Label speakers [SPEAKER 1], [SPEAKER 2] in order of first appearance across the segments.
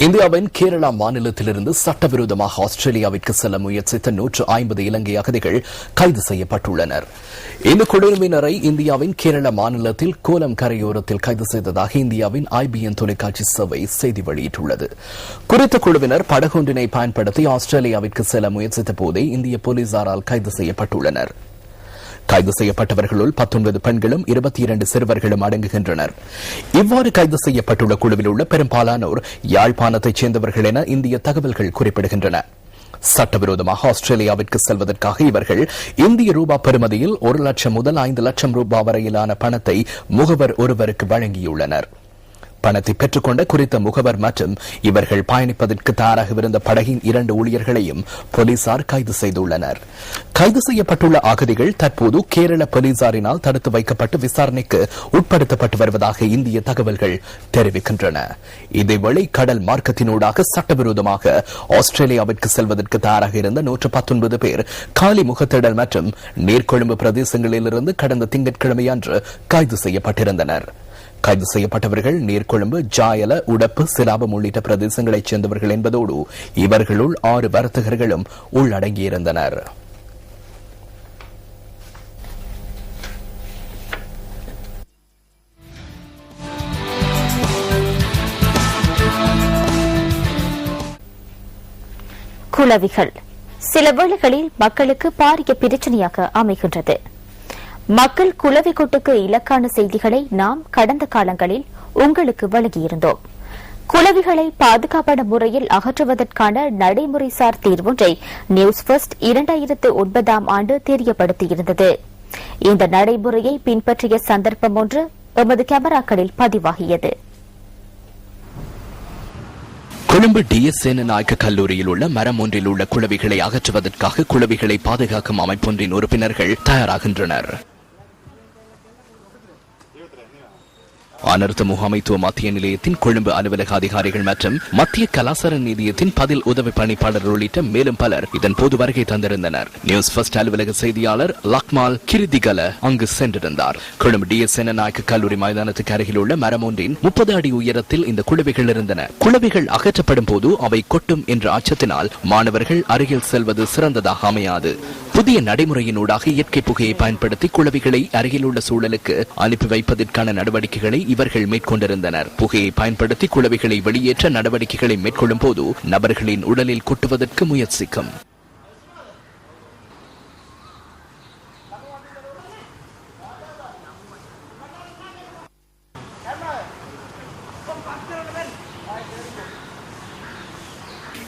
[SPEAKER 1] இந்தியாவின் கேரளா மாநிலத்திலிருந்து சட்டவிரோதமாக ஆஸ்திரேலியாவிற்கு செல்ல முயற்சித்த 150 இலங்கை அகதிகள் கைது செய்யப்பட்டுள்ளனர். இந்த குழுவினரை இந்தியாவின் கேரள மாநிலத்தில் கோலம் கரையோரத்தில் கைது செய்ததாக இந்தியாவின் IBN தொலைக்காட்சி சேவை செய்தி வெளியிட்டுள்ளது. குறித்த குழுவினர் படகொன்றினை பயன்படுத்தி ஆஸ்திரேலியாவிற்கு செல்ல முயற்சித்த போதே இந்திய போலீசாரால் கைது செய்யப்பட்டுள்ளனர். கைது செய்யப்பட்டவர்களுள் 19 பெண்களும் 22 சிறுவர்களும் அடங்குகின்றனர். இவ்வாறு கைது செய்யப்பட்டுள்ள குழுவில் உள்ள பெரும்பாலானோர் யாழ்ப்பாணத்தைச் சேர்ந்தவர்கள் என இந்திய தகவல்கள் குறிப்பிடுகின்றன. சட்டவிரோதமாக ஆஸ்திரேலியாவிற்கு செல்வதற்காக இவர்கள் இந்திய ரூபா பெறுமதியில் 1 லட்சம் முதல் 5 லட்சம் ரூபாய் வரையிலான பணத்தை முகவர் ஒருவருக்கு வழங்கியுள்ளனர். பணத்தை பெற்றுக்கொண்ட குறித்த முகவர் மற்றும் இவர்கள் பயணிப்பதற்கு தயாராகவிருந்த படகின் 2 ஊழியர்களையும் போலீசார் கைது செய்துள்ளனர். கைது செய்யப்பட்டுள்ள அகதிகள் தற்போது கேரள போலீசாரினால் தடுத்து வைக்கப்பட்டு விசாரணைக்கு உட்படுத்தப்பட்டு வருவதாக இந்திய தகவல்கள் தெரிவிக்கின்றன. இதேவேளை கடல் மார்க்கத்தினூடாக சட்டவிரோதமாக ஆஸ்திரேலியாவிற்கு செல்வதற்கு தயாராக இருந்த 119 பேர் காலி முகத்திடல் மற்றும் நீர்கொழும்பு பிரதேசங்களிலிருந்து கடந்த திங்கட்கிழமை அன்று கைது செய்யப்பட்டிருந்தனர். கைது செய்யப்பட்டவர்கள் நீர்கொழும்பு, ஜாயல, உடப்பு, சிலாபம் உள்ளிட்ட பிரதேசங்களைச் சேர்ந்தவர்கள் என்பதோடு இவர்களுள் 6 வர்த்தகர்களும் உள்ளடங்கியிருந்தனர்.
[SPEAKER 2] குளவிகள் சில வேளைகளில் மக்களுக்கு பாரிய பிரச்சனையாக அமைகின்றது. மக்கள் குளவி கொட்டுக்கு இலக்கான செய்திகளை நாம் கடந்த காலங்களில் உங்களுக்கு வழங்கியிருந்தோம். குளவிகளை பாதுகாப்பான முறையில் அகற்றுவதற்கான நடைமுறைசார் தீர்வொன்றை நியூஸ் ஃபர்ஸ்ட் 2009ஆம் ஆண்டு தெரியப்படுத்தியிருந்தது. இந்த நடைமுறையை பின்பற்றிய சந்தர்ப்பம் ஒன்று எமது கேமராக்களில் பதிவாகியது.
[SPEAKER 1] கொழும்பு DS சேனநாயக்க கல்லூரியில் உள்ள மரம் ஒன்றில் உள்ள குளவிகளை அகற்றுவதற்காக குளவிகளை பாதுகாக்கும் அமைப்பொன்றின் உறுப்பினர்கள் தயாராகின்றனர். அனர்த்த முகாமைத்துவ மத்திய நிலையத்தின் கொழும்பு அலுவலக அதிகாரிகள் மற்றும் மத்திய கலாசார நிதியத்தின் பதில் உதவி பணிப்பாளர் உள்ளிட்ட மேலும் பலர் இதன் போது வருகை தந்திருந்தனர். நியூஸ் ஃபர்ஸ்ட் அலுவலக செய்தியாளர் லக்மால் கிருதிகல அங்கு சென்றிருந்தார். கொழும்பு DS சேனநாயக்க கல்லூரி மைதானத்துக்கு அருகில் உள்ள மரம் ஒன்றின் 30 அடி உயரத்தில் இந்த குளவிகள் இருந்தன. குளவிகள் அகற்றப்படும் போது அவை கொட்டும் என்ற அச்சத்தினால் மாணவர்கள் அருகில் செல்வது சிறந்ததாக அமையாது. புதிய நடைமுறையினூடாக இயற்கை புகையை பயன்படுத்தி குளவிகளை அருகில் உள்ள சூழலுக்கு அனுப்பி வைப்பதற்கான நடவடிக்கைகளை இவர்கள் மேற்கொண்டிருந்தனர். புகையை பயன்படுத்தி குளவிகளை வெளியேற்ற நடவடிக்கைகளை மேற்கொள்ளும் போது நபர்களின் உடலில் கொட்டுவதற்கு முயற்சிக்கும்.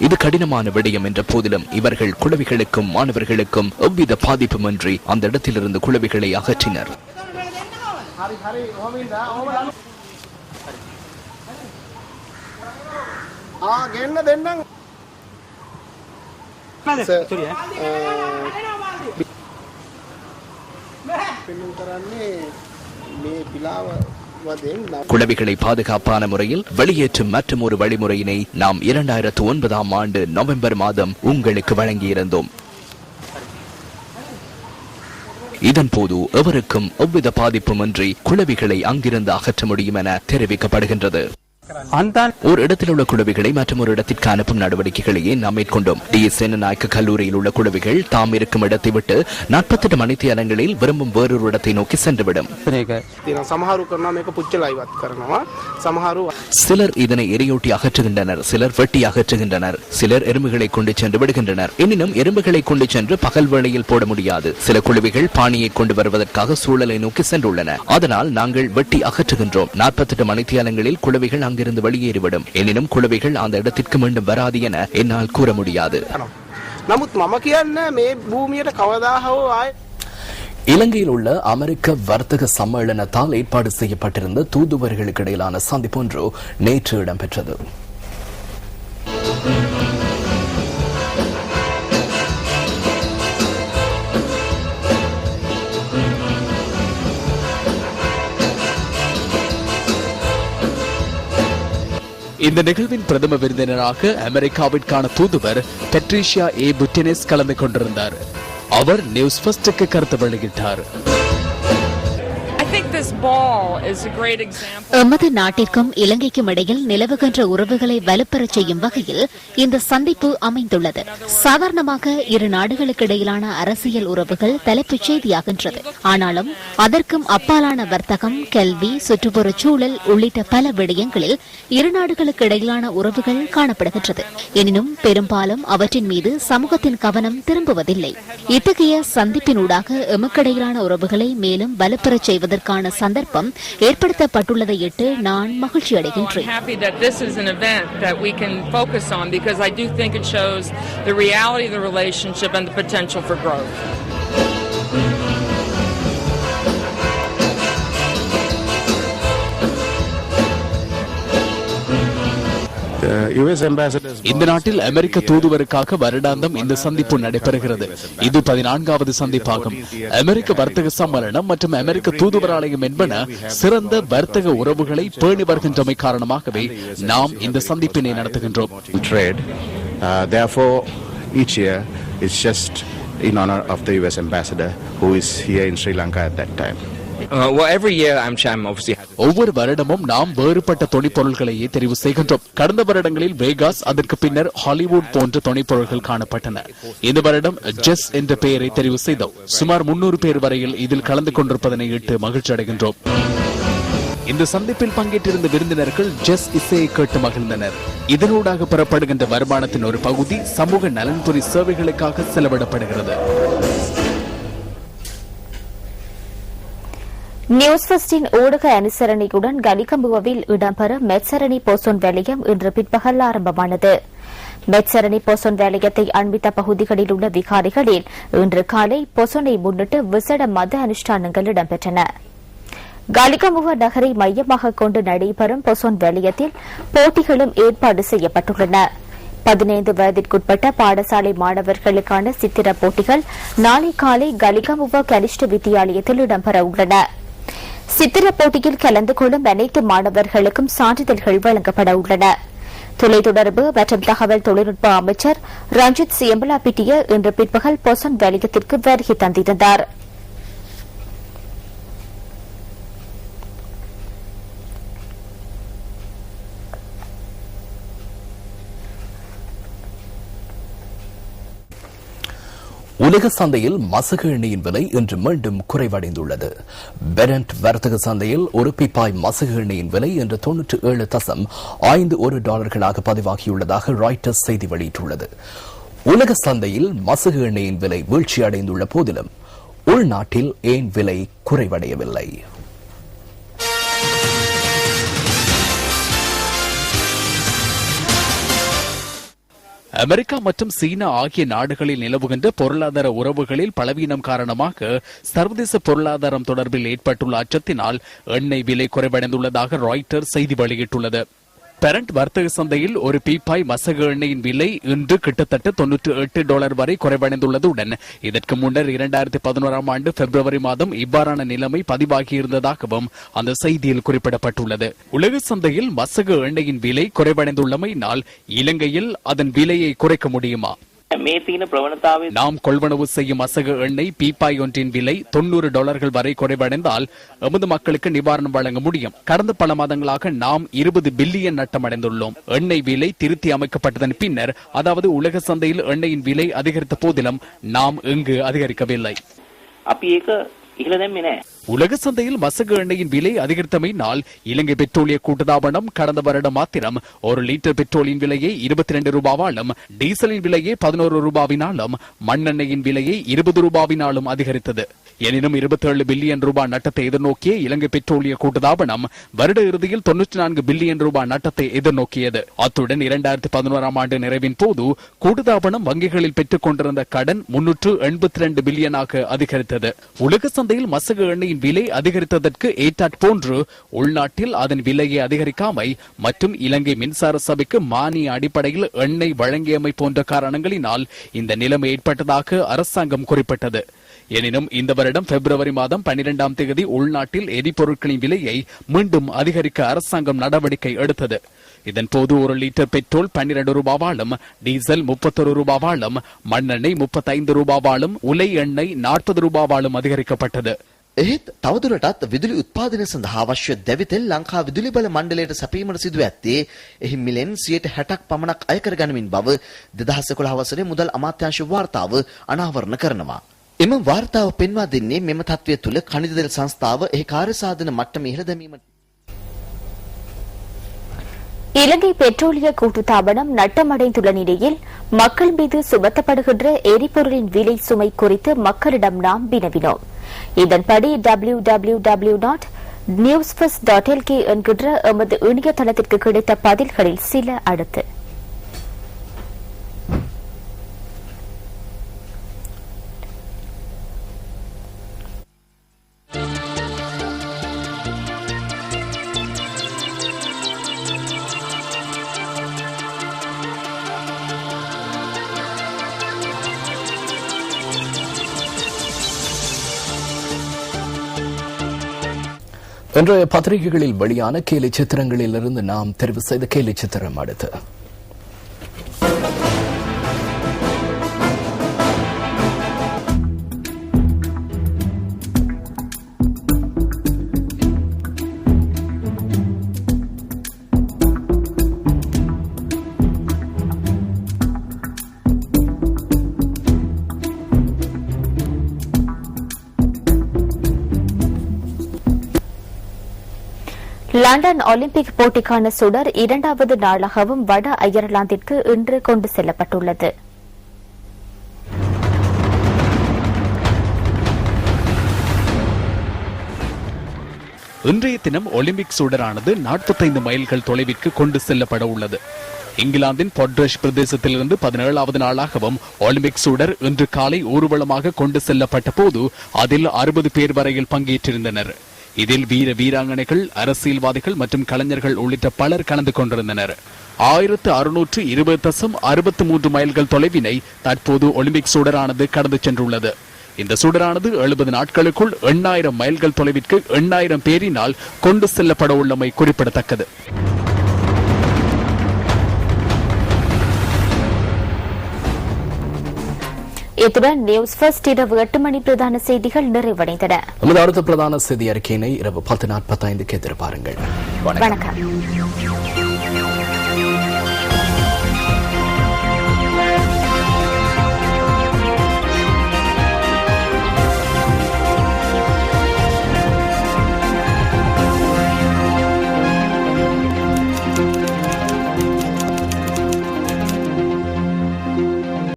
[SPEAKER 1] இது கடினமான விடயம் என்ற போதிலும் இவர்கள் குளவிகளுக்கும் மாணவர்களுக்கும் எவ்வித பாதிப்புமின்றி அந்த இடத்திலிருந்து குளவிகளை அகற்றினர். குளவிகளை பாதுகாப்பான முறையில் வெளியேற்றும் மற்றும் ஒரு வழிமுறையினை நாம் 2009ஆம் ஆண்டு நவம்பர் மாதம் உங்களுக்கு வழங்கியிருந்தோம். இதன் போது எவருக்கும் எவ்வித பாதிப்புமின்றி குளவிகளை அங்கிருந்து அகற்ற முடியும் என தெரிவிக்கப்படுகின்றது. ஒரு இடத்தில் உள்ள குளவிகளை மற்றும் ஒரு இடத்திற்கு அனுப்பும் நடவடிக்கைகளையே நாம் மேற்கொண்டோம். DS சேனநாயக்க கல்லூரியில் உள்ள குளவிகள் தாம் இருக்கும் இடத்தை விட்டு 48 மணித்தியாலங்களில் விரும்பும் வேறொரு இடத்தை நோக்கி சென்றுவிடும். சிலர் இதனை எரியூட்டி அகற்றுகின்றனர், சிலர் வெட்டி அகற்றுகின்றனர், சிலர் எறும்புகளை கொண்டு சென்று விடுகின்றனர். எனினும் எறும்புகளை கொண்டு சென்று பகல் வேளையில் போட முடியாது. சில குளவிகள் பாணியை கொண்டு வருவதற்காக சூழலை நோக்கி சென்றுள்ளன. அதனால் நாங்கள் வெட்டி அகற்றுகின்றோம். 48 மணித்தியாலங்களில் குளவிகள் அங்கிருந்து வெளியேறிவிடும். எனினும் குளவிகள் அந்த இடத்திற்கு மீண்டும் வராது என என்னால் கூற முடியாது. இலங்கையில் உள்ள அமெரிக்க வர்த்தக சம்மேளனத்தால் ஏற்பாடு செய்யப்பட்டிருந்த தூதுவர்களுக்கு இடையிலான சந்திப்பொன்று நேற்று இடம்பெற்றது. இந்த நிகழ்வின் பிரதம விருந்தினராக அமெரிக்காவிற்கான தூதுவர் பெட்ரிஷியா புட்டினஸ் கலந்து கொண்டிருந்தார். அவர் நியூஸ் ஃபர்ஸ்டுக்கு கருத்து வெளியிட்டார்.
[SPEAKER 3] I think this ball is a great example.
[SPEAKER 4] எமது நாட்டிற்கும் இலங்கைக்கும் இடையில் நிலவுகின்ற உறவுகளை வலுப்பெறச் செய்யும் வகையில் இந்த சந்திப்பு அமைந்துள்ளது. சாதாரணமாக இரு நாடுகளுக்கு இடையிலான அரசியல் உறவுகள் தலைப்புச் செய்தியாகின்றது. ஆனாலும் அதற்கும் அப்பாலான வர்த்தகம், கல்வி, சுற்றுப்புறச் சூழல் உள்ளிட்ட பல விடயங்களில் இரு நாடுகளுக்கு இடையிலான உறவுகள் காணப்படுகின்றது. எனினும் பெரும்பாலும் அவற்றின் மீது சமூகத்தின் கவனம் திரும்புவதில்லை. இத்தகைய சந்திப்பினூடாக எமக்கிடையிலான உறவுகளை மேலும் வலுப்பெறச் செய்வதற்கான சந்தர்ப்பம் ஏற்படுத்தப்பட்டுள்ளதையிட்டு நான் மகிழ்ச்சி அடைகின்றேன்.
[SPEAKER 5] இந்த நாட்டில் அமெரிக்க தூதுவருக்காக வருடாந்தம் இந்த சந்திப்பு நடைபெறுகிறது. இது 14வது சந்திப்பாகும். அமெரிக்க வர்த்தக சம்மேளனம் மற்றும் அமெரிக்க தூதுவராலயம் என்பன சிறந்த வர்த்தக உறவுகளை பேணி வருகின்றமை காரணமாகவே நாம் இந்த சந்திப்பினை நடத்துகின்றோம்.
[SPEAKER 6] Each year is just in honor of the US ambassador who is here in Sri Lanka at that time.
[SPEAKER 5] Every year I'm obviously ஒவ்வொரு வருடமும் நாம் வேறுபட்ட துணைப்பொருள்களையே தெரிவு செய்கின்றோம். கடந்த வருடங்களில் வேகாஸ், அதற்கு பின்னர் ஹாலிவுட் போன்ற துணைப்பொருள்கள் காணப்பட்டன. இந்த வருடம் ஜெஸ் என்ற பெயரை தெரிவு செய்தோம். சுமார் 300 பேர் வரையில் இதில் கலந்து கொண்டிருப்பதனை இட்டு மகிழ்ச்சி அடைகின்றோம். இந்த சந்திப்பில் பங்கேற்றிருந்த விருந்தினர்கள் ஜெஸ் இசையை கேட்டு மகிழ்ந்தனர். இதனூடாக பெறப்படுகின்ற வருமானத்தின் ஒரு பகுதி சமூக நலன்புரி சேவைகளுக்காக செலவிடப்படுகிறது.
[SPEAKER 2] நியூஸ் ஃபர்ஸ்டின் ஊடக அனுசரணையுடன் கலிகம்புவில் இடம்பெறும் மெட்சரணி போசோன் வேலையம் இன்று பிற்பகல் ஆரம்பமானது. மெட்சரணி போசோன் வேலையத்தை அண்மித்த பகுதிகளில் உள்ள விகாரிகளில் இன்று காலை போசோனை முன்னிட்டு விசேட மத அனுஷ்டானங்கள் இடம்பெற்றன. கலிகம்புவ நகரை மையமாக கொண்டு நடைபெறும் போசோன் வேலையத்தில் போட்டிகளும் ஏற்பாடு செய்யப்பட்டுள்ளன. 15 வயதிற்குட்பட்ட பாடசாலை மாணவர்களுக்கான சித்திர போட்டிகள் நாளை காலை கலிகம்புவ கனிஷ்ட வித்தியாலயத்தில் இடம்பெற உள்ளன. சித்திர போட்டியில் கலந்து கொள்ளும் அனைத்து மாணவர்களுக்கும் சான்றிதழ்கள் வழங்கப்பட உள்ளன. தொலைத்தொடர்பு மற்றும் தகவல் தொழில்நுட்ப அமைச்சர் ரஞ்சித் சியம்பலாபிட்டிய இன்று பிற்பகல் போசன் வேலையத்திற்கு வருகை தந்திருந்தார்.
[SPEAKER 1] உலக சந்தையில் மசகு எண்ணெயின் விலை இன்று மீண்டும் குறைவடைந்துள்ளது. பெரண்ட் வர்த்தக சந்தையில் ஒரு பீப்பாய் மசகு எண்ணெயின் விலை இன்று $97.51 பதிவாகியுள்ளதாக ராய்ட்டர்ஸ் செய்தி வெளியிட்டுள்ளது. உலக சந்தையில் மசகு எண்ணெயின் விலை வீழ்ச்சியடைந்துள்ள போதிலும் உள்நாட்டில் ஏன் விலை குறைவடையவில்லை?
[SPEAKER 5] அமெரிக்கா மற்றும் சீனா ஆகிய நாடுகளில் நிலவுகின்ற பொருளாதார உறவுகளில் பலவீனம் காரணமாக சர்வதேச பொருளாதாரம் தொடர்பில் ஏற்பட்டுள்ள அச்சத்தினால் எண்ணெய் விலை குறைவடைந்துள்ளதாக ராய்ட்டர்ஸ் செய்தி வெளியிட்டுள்ளது. பெரண்ட் வர்த்தக சந்தையில் ஒரு பீப்பாய் மசகு எண்ணெயின் விலை இன்று கிட்டத்தட்ட $98 வரை குறைவடைந்துள்ளதுடன் இதற்கு முன்னர் 2011ஆம் ஆண்டு பிப்ரவரி மாதம் இவ்வாறான நிலைமை பதிவாகியிருந்ததாகவும் அந்த செய்தியில் குறிப்பிடப்பட்டுள்ளது. உலக சந்தையில் மசகு எண்ணெயின் விலை குறைவடைந்துள்ளமையினால் இலங்கையில் அதன் விலையை குறைக்க முடியுமா? நாம் கொள்வனவு செய்யும் மசகு எண்ணெய் பீப்பாய் ஒன்றின் விலை $90 வரை குறைவடைந்தால் எமது மக்களுக்கு நிவாரணம் வழங்க முடியும். கடந்த பல மாதங்களாக நாம் 20 பில்லியன் நட்டமடைந்துள்ளோம். எண்ணெய் விலை திருத்தி அமைக்கப்பட்டதன் பின்னர், அதாவது உலக சந்தையில் எண்ணெயின் விலை அதிகரித்த போதிலும் நாம் இங்கு அதிகரிக்கவில்லை. உலக சந்தையில் மசகு எண்ணெயின் விலை அதிகரித்தமையினால் இலங்கை பெட்ரோலிய கூட்டுத்தாபனம் கடந்த வருடம் மாத்திரம் ஒரு லிட்டர் பெட்ரோலின் விலையை $22 டீசலின் விலையை $11 மண்ணெண்ணெயின் விலையை $20 அதிகரித்தது. எனினும் 27 பில்லியன் ரூபாய் நட்டத்தை எதிர்நோக்கிய இலங்கை பெட்ரோலிய கூட்டுத்தாபனம் வருட இறுதியில் $94 பில்லியன் நட்டத்தை எதிர்நோக்கியது. அத்துடன் 2011ஆம் ஆண்டு நிறைவின் போது கூட்டுத்தாபனம் வங்கிகளில் பெற்றுக் கொண்டிருந்த கடன் $382 பில்லியனாக அதிகரித்தது. உலக சந்தையில் மசகு எண்ணெயின் விலை அதிகரித்ததற்கு ஏற்றாற்போன்று உள்நாட்டில் அதன் விலையை அதிகரிக்காமை மற்றும் இலங்கை மின்சார சபைக்கு மானிய அடிப்படையில் எண்ணெய் வழங்கியமை போன்ற காரணங்களினால் இந்த நிலைமை ஏற்பட்டதாக அரசாங்கம் குறிப்பிட்டது. எனினும் இந்த வருடம் பிப்ரவரி மாதம் 12ஆம் தேதி உள்நாட்டில் எரிபொருட்களின் விலையை மீண்டும் அதிகரிக்க அரசாங்கம் நடவடிக்கை எடுத்தது. இதன்போது ஒரு லிட்டர் பெட்ரோல் $12 டீசல் $31 மண்ணெண்ணெய் $35 உலை எண்ணெய் $40 அதிகரிக்கப்பட்டது.
[SPEAKER 7] එහෙත් තවදුරටත් විදුලි උත්පාදනය සඳහා අවශ්‍ය දැවිතෙල් ලංකා විදුලි බල මණ්ඩලයට සැපීමට සිදු ඇත්තේ එහි මිලෙන් 60%ක් පමණක් අය කර ගනිමින් බව 2011 වසරේ මුදල් අමාත්‍යාංශ වාර්තාව අනාවරණ කරනවා. එම වාර්තාව පෙන්වා දෙන්නේ මෙම තත්ත්වය තුළ ඛනිජ තෙල් සංස්ථාව එහි කාර්යසාධන මට්ටම ඉහළ දැමීමට
[SPEAKER 2] இலங்கை பெட்ரோலிய கூட்டுத்தாபனம் நட்டமடைந்துள்ள நிலையில் மக்கள் மீது சுமத்தப்படுகின்ற எரிபொருளின் விலை சுமை குறித்து மக்களிடம் நாம் வினவினோம். இதன்படி www.newsfirst.lk என்கின்ற எமது இணையதளத்திற்கு கிடைத்த பதில்களில் சில அடுத்து.
[SPEAKER 1] இன்றைய பத்திரிகைகளில் வெளியான கேலி சித்திரங்களிலிருந்து நாம் தெரிவு செய்த கேலி சித்திரம் அடுத்து.
[SPEAKER 2] லண்டன் ஒலிம்பிக் போட்டிக்கான சுடர் இரண்டாவது நாளாகவும் வட அயர்லாந்திற்கு இன்று கொண்டு செல்லப்பட்டுள்ளது.
[SPEAKER 5] இன்றைய தினம் ஒலிம்பிக் சுடரானது 45 மைல்கள் தொலைவிற்கு கொண்டு செல்லப்பட உள்ளது. இங்கிலாந்தின் பொட்ரஷ் பிரதேசத்திலிருந்து 17வது நாளாகவும் ஒலிம்பிக் சுடர் இன்று காலை ஊர்வலமாக கொண்டு செல்லப்பட்ட போது அதில் 60 பேர் வரையில் பங்கேற்றிருந்தனர். இதில் வீராங்கனைகள், அரசியல்வாதிகள் மற்றும் கலைஞர்கள் உள்ளிட்ட பலர் கலந்து கொண்டிருந்தனர். 1620.63 மைல்கள் தொலைவினை தற்போது ஒலிம்பிக் சுடரானது கடந்து சென்றுள்ளது. இந்த சுடரானது 70 நாட்களுக்குள் 8000 மைல்கள் தொலைவிற்கு 8000 பேரினால் கொண்டு செல்லப்பட உள்ளமை குறிப்பிடத்தக்கது.
[SPEAKER 2] இத்துடன் நியூஸ் ஃபர்ஸ்ட் இரவு 8 மணி பிரதான செய்திகள் நிறைவடைந்தன.
[SPEAKER 1] அடுத்த பிரதான செய்தி அறிக்கையினை இரவு 10:45 எதிர்பாருங்கள்.
[SPEAKER 2] வணக்கம்.